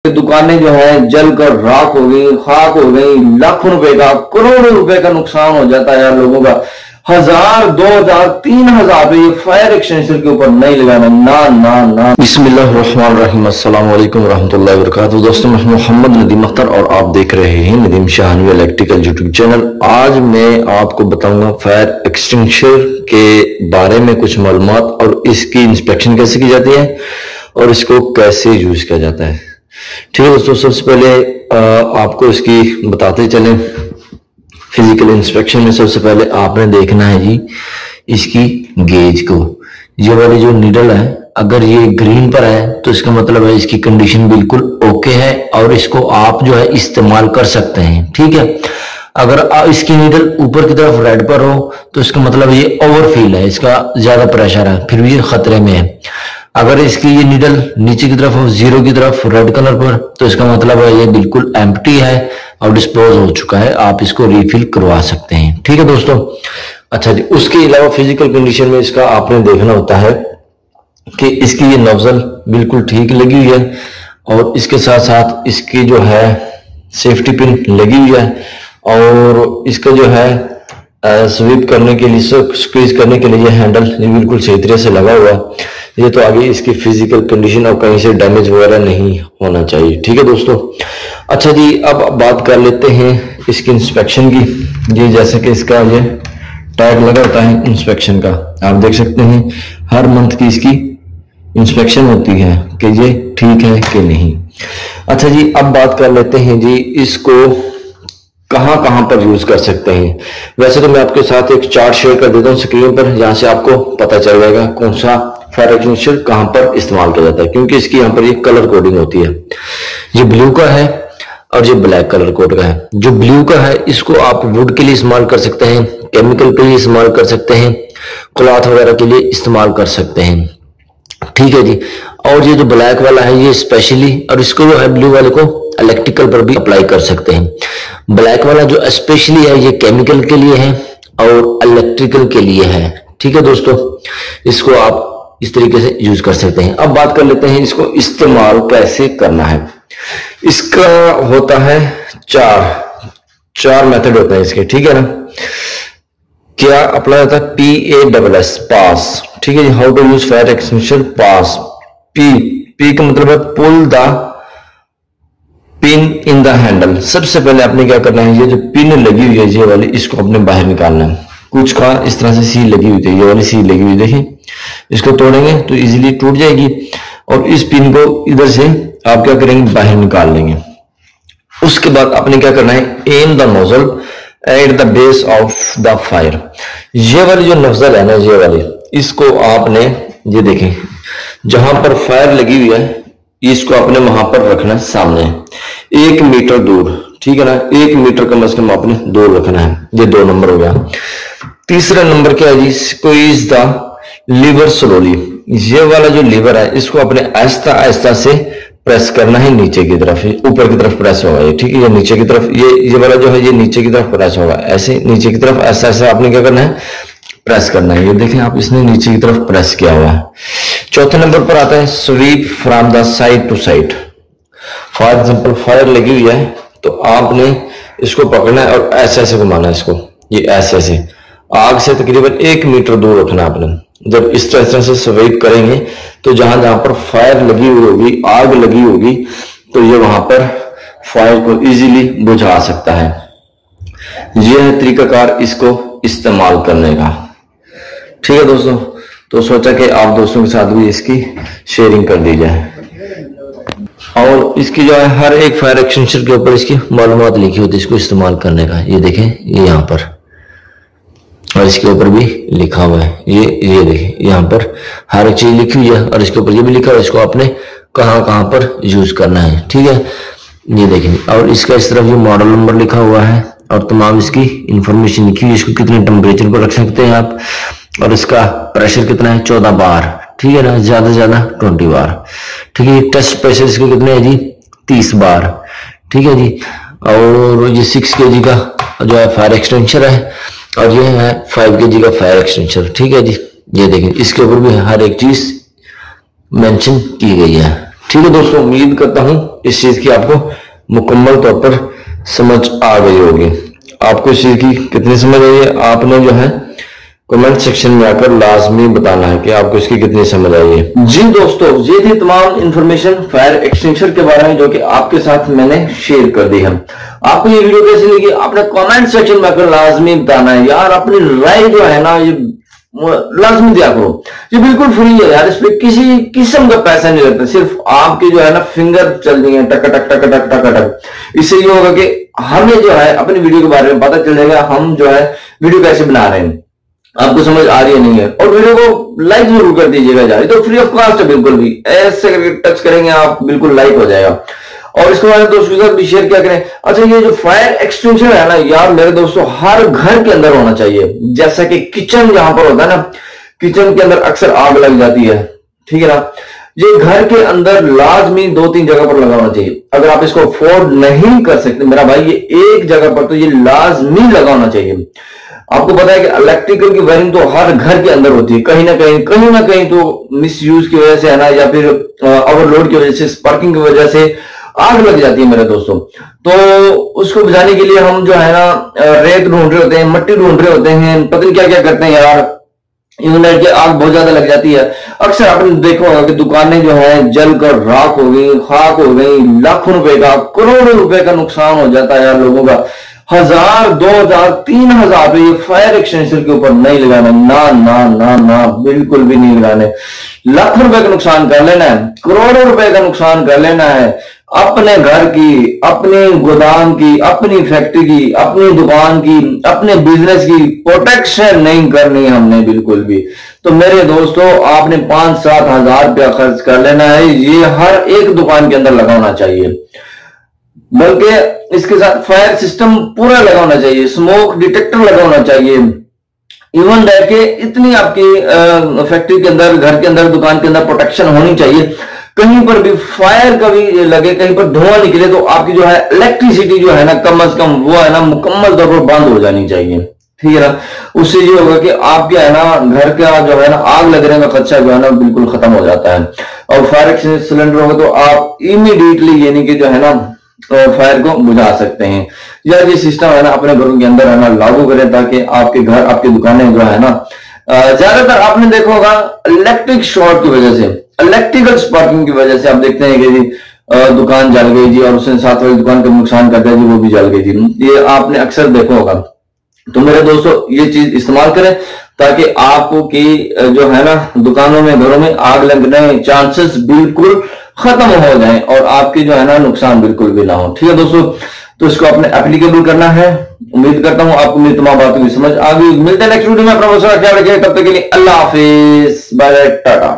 दुकानें जो है जलकर राख हो गई, खाक हो गई, लाखों रुपए का, करोड़ों रुपए का नुकसान हो जाता है यार लोगों का। 1000, 2000, 3000 रुपए ये फायर एक्सटेंशन के ऊपर नहीं लगाना, ना ना ना। बिस्मिल्लाहिर्रहमानिर्रहीम, अस्सलाम वालेकुम रहमतुल्लाहि व बरकातुहू। दोस्तों, मैं मोहम्मद नदीम अख्तर और आप देख रहे हैं नदीम शाहनवी इलेक्ट्रिकल यूट्यूब चैनल। आज मैं आपको बताऊंगा फायर एक्सटेंशन के बारे में कुछ मालूमात और इसकी इंस्पेक्शन कैसे की जाती है और इसको कैसे यूज किया जाता है। ठीक है दोस्तों, सबसे पहले आपको इसकी बताते चलें। फिजिकल इंस्पेक्शन में सबसे पहले आपने देखना है जी इसकी गेज को। ये वाली जो नीडल है, अगर ये ग्रीन पर है तो इसका मतलब है इसकी कंडीशन बिल्कुल ओके है और इसको आप जो है इस्तेमाल कर सकते हैं। ठीक है, अगर इसकी नीडल ऊपर की तरफ रेड पर हो तो इसका मतलब ये ओवरफिल है, इसका ज्यादा प्रेशर है, फिर भी ये खतरे में है। अगर इसकी ये नीडल नीचे की तरफ हो, जीरो की तरफ, रेड कलर पर, तो इसका मतलब है ये बिल्कुल एम्प्टी है और डिस्पोज हो चुका है, आप इसको रिफिल करवा सकते हैं। ठीक है दोस्तों। अच्छा जी, उसके अलावा फिजिकल कंडीशन में इसका आपने देखना होता है कि इसकी ये नोजल बिल्कुल ठीक लगी हुई है और इसके साथ साथ इसकी जो है सेफ्टी पिन लगी हुई है और इसका जो है स्वीप करने के लिए, स्क्वीज करने के लिए हैंडल बिल्कुल सही तरह से लगा हुआ है। ये तो आगे इसकी फिजिकल कंडीशन और कहीं से डैमेज वगैरह नहीं होना चाहिए। ठीक है दोस्तों। अच्छा जी, अब बात कर लेते हैं इसकी इंस्पेक्शन की। जी, जैसे कि इसका ये टैग लगा होता है इंस्पेक्शन का, आप देख सकते हैं हर मंथ की इसकी इंस्पेक्शन होती है कि ये ठीक है कि नहीं। अच्छा जी, अब बात कर लेते हैं जी इसको कहां कहां पर यूज कर सकते हैं। वैसे तो मैं आपके साथ एक चार्ट शेयर कर देता हूं स्क्रीन पर, जहां से आपको पता चल जाएगा कौन सा फायर एक्सटेंशन कहां पर इस्तेमाल किया जाता है, क्योंकि इसकी यहाँ पर ये कलर कोडिंग होती है। ये ब्लू का है और ये ब्लैक कलर कोड का है। जो ब्लू का है इसको आप वुड के लिए इस्तेमाल कर सकते हैं, केमिकल के लिए इस्तेमाल कर सकते हैं, क्लॉथ वगैरह के लिए इस्तेमाल कर सकते हैं। ठीक है जी। और ये जो ब्लैक वाला है ये स्पेशली, और इसको जो है ब्लू वाले को इलेक्ट्रिकल पर भी अप्लाई कर सकते हैं। ब्लैक वाला जो स्पेशली है ये केमिकल के लिए है और इलेक्ट्रिकल के लिए है। ठीक है दोस्तों, इसको आप इस तरीके से यूज कर सकते हैं। अब बात कर लेते हैं इसको इस्तेमाल कैसे करना है। इसका होता है चार मेथड होते हैं इसके। ठीक है ना। क्या अप्लाई होता है? PASS, pass. ठीक है जी। How to use fire extension pass. P का मतलब है pull the pin in the handle. सबसे पहले आपने क्या करना है, ये जो पिन लगी हुई है ये वाली, इसको अपने बाहर निकालना है। कुछ का इस तरह से सील लगी हुई थी, ये वाली सील लगी हुई, देखिए इसको तोड़ेंगे तो इजीली टूट जाएगी और इस पिन को इधर से आप क्या करेंगे, बाहर निकाल लेंगे। उसके बाद आपने क्या करना है, am the nozzle at the base of the fire. ये वाली जो नोजल है ना, ये वाली, इसको आपने ये देखें जहां पर फायर लगी हुई है इसको आपने वहां पर रखना है सामने 1 मीटर दूर। ठीक है ना, 1 मीटर कम से कम आपने दूर रखना है। ये 2 नंबर हो गया। तीसरा नंबर क्या है जी, स्क्वीज द लीवर स्लोली। ये वाला जो लीवर है इसको अपने आहिस्ता आहिस्ता से प्रेस करना है नीचे की तरफ, ऊपर की तरफ प्रेस होगा ये। ठीक है, ये नीचे की तरफ, ये वाला जो है ये नीचे की तरफ प्रेस होगा, ऐसे नीचे की तरफ ऐसा ऐसा आपने क्या करना है, प्रेस करना है। ये देखें आप, इसने नीचे की तरफ प्रेस किया हुआ है। चौथे नंबर पर आता है sweep from the side to side. For example fire लगी हुई है तो आपने इसको पकड़ना है और ऐसे ऐसे घुमाना है इसको, ये ऐसे ऐसे आग से तकरीबन 1 मीटर दूर रखना है आपने। जब इस तरह से स्वीप करेंगे तो जहां जहां पर फायर लगी हुई होगी, आग लगी होगी, तो ये वहां पर फायर को इजीली बुझा सकता है। यह है तरीकाकार इसको इस्तेमाल करने का। ठीक है दोस्तों, तो सोचा कि आप दोस्तों के साथ भी इसकी शेयरिंग कर दी जाए। और इसकी जो है हर एक फायर एक्सटेंशन के ऊपर इसकी मालूमात लिखी होती है इसको इस्तेमाल करने का। ये देखें, ये यहाँ पर, और इसके ऊपर भी लिखा हुआ है। ये देखें यहाँ पर हर एक चीज लिखी हुई है और इसके ऊपर ये भी लिखा हुआ है इसको आपने कहाँ कहाँ पर यूज करना है। ठीक है, ये देखें, और इसका इस तरफ ये मॉडल नंबर लिखा हुआ है और तमाम इसकी इंफॉर्मेशन लिखी हुई है। इसको कितने टेम्परेचर पर रख सकते हैं आप, और इसका प्रेशर कितना है, 14 बार। ठीक है ना, ज्यादा से ज्यादा 20 बार। ठीक है, टेस्ट प्रेशर इसको कितने है जी, 30 बार। ठीक है जी। और ये 6 kg का जो है फायर एक्सटेंशन है और ये है 5 kg का फायर एक्सटेंशन। ठीक है जी। ये देखें, इसके ऊपर भी हर एक चीज मेंशन की गई है। ठीक है दोस्तों, उम्मीद करता हूं इस चीज की आपको मुकम्मल तौर पर समझ आ गई होगी। आपको इस चीज की कितनी समझ आई है, आपने जो है कमेंट सेक्शन में आकर लाजमी बताना है कि आपको इसकी कितनी समझ आई है। जी दोस्तों, ये थी तमाम इंफॉर्मेशन फायर एक्सटिंग्विशर के बारे में जो कि आपके साथ मैंने शेयर कर दी है। आपको ये वीडियो कैसी लगी आपने कमेंट सेक्शन में आकर लाजमी बताना है यार। अपनी राय जो है ना ये लाजमी दिया करो, ये बिल्कुल फ्री है यार, इस पे किसी किस्म का पैसा नहीं लगता, सिर्फ आपकी जो है ना फिंगर चल रही है टक टक टक टक टक टक। इससे ये होगा कि हमें जो है अपनी वीडियो के बारे में पता चल जाएगा, हम जो है वीडियो कैसे बना रहे हैं, आपको समझ आ रही है नहीं है। और वीडियो को लाइक जरूर कर दीजिएगा यार, तो फ्री ऑफ कॉस्ट है बिल्कुल भी, ऐसे करके टच करेंगे आप बिल्कुल लाइक हो जाएगा। और इसको हमारे दोस्तों के साथ भी शेयर क्या करें। अच्छा, ये जो फायर एक्सटिंग्विशर है ना यार मेरे दोस्तों हर घर के अंदर होना चाहिए। जैसा कि किचन जहां पर होता है ना, किचन के अंदर अक्सर आग लग जाती है, ठीक है ना, ये घर के अंदर लाजमी 2-3 जगह पर लगा होना चाहिए। अगर आप इसको अफोर्ड नहीं कर सकते मेरा भाई, ये एक जगह पर तो ये लाजमी लगा होना चाहिए। आपको पता है कि इलेक्ट्रिकल की वायरिंग तो हर घर के अंदर होती है, कहीं ना कहीं तो मिस यूज की वजह से है ना, या फिर ओवरलोड की वजह से, स्पार्किंग की वजह से आग लग जाती है मेरे दोस्तों। तो उसको बुझाने के लिए हम जो है ना रेत ढूंढ रहे होते हैं, मिट्टी ढूंढ रहे होते हैं, पता नहीं क्या क्या करते हैं यार, यूनिट की आग बहुत ज्यादा लग जाती है। अक्सर आपने देखा होगा कि दुकानें जो है जलकर राख हो गई, खाक हो गई, लाखों रुपए का, करोड़ों रुपए का नुकसान हो जाता है यार लोगों का। 1000, 2000, 3000 ये फायर एक्सटिंग्विशर के ऊपर नहीं लगाना, ना ना ना ना बिल्कुल भी नहीं लगाने। लाखों रुपए का नुकसान कर लेना है, करोड़ों रुपए का नुकसान कर लेना है। अपने घर की, अपने गोदाम की, अपनी फैक्ट्री की, अपनी दुकान की, अपने बिजनेस की प्रोटेक्शन नहीं करनी है हमने बिल्कुल भी। तो मेरे दोस्तों आपने 5-7 हजार रुपया खर्च कर लेना है, ये हर एक दुकान के अंदर लगाना चाहिए। बल्कि इसके साथ फायर सिस्टम पूरा लगा होना चाहिए, स्मोक डिटेक्टर लगा होना चाहिए। इवन रह के इतनी आपकी फैक्ट्री के अंदर, घर के अंदर, दुकान के अंदर प्रोटेक्शन होनी चाहिए, कहीं पर भी फायर का भी लगे, कहीं पर धुआं निकले तो आपकी जो है इलेक्ट्रिसिटी जो है ना कम से कम वो है ना मुकम्मल तौर पर बंद हो जानी चाहिए, ठीक है ना। उससे ये होगा कि आपके है ना घर का जो है ना आग लगने का खर्चा जो है ना बिल्कुल खत्म हो जाता है। और फायर एक्सटिंग्विशर सिलेंडर होगा तो आप इमीडिएटली यानी कि जो है ना फायर को बुझा सकते हैं। या ये सिस्टम है ना अपने घरों के अंदर है ना लागू करें, ताकि आपके घर, आपकी दुकानें जो है ना, ज्यादातर आपने देखा होगा इलेक्ट्रिक शॉर्ट की वजह से, इलेक्ट्रिकल स्पार्किंग की वजह से आप देखते हैं कि जी दुकान जल गई जी, और उसने साथ वाली दुकान का नुकसान कर दिया जी, वो भी जल गई जी, ये आपने अक्सर देखा होगा। तो मेरे दोस्तों ये चीज इस्तेमाल करें ताकि आपकी जो है ना दुकानों में, घरों में आग लगने चांसेस बिल्कुल खत्म हो जाएं और आपकी जो है ना नुकसान बिल्कुल भी ना हो, ठीक है दोस्तों। तो इसको आपने एप्लीकेबल करना है। उम्मीद करता हूं आपको मेरी तमाम बातों की समझ आ गई। मिलते हैं नेक्स्ट वीडियो में, अपना बहुत सारा ख्याल रखिएगा, तब तक के लिए अल्लाह हाफिज, बाय, टाटा।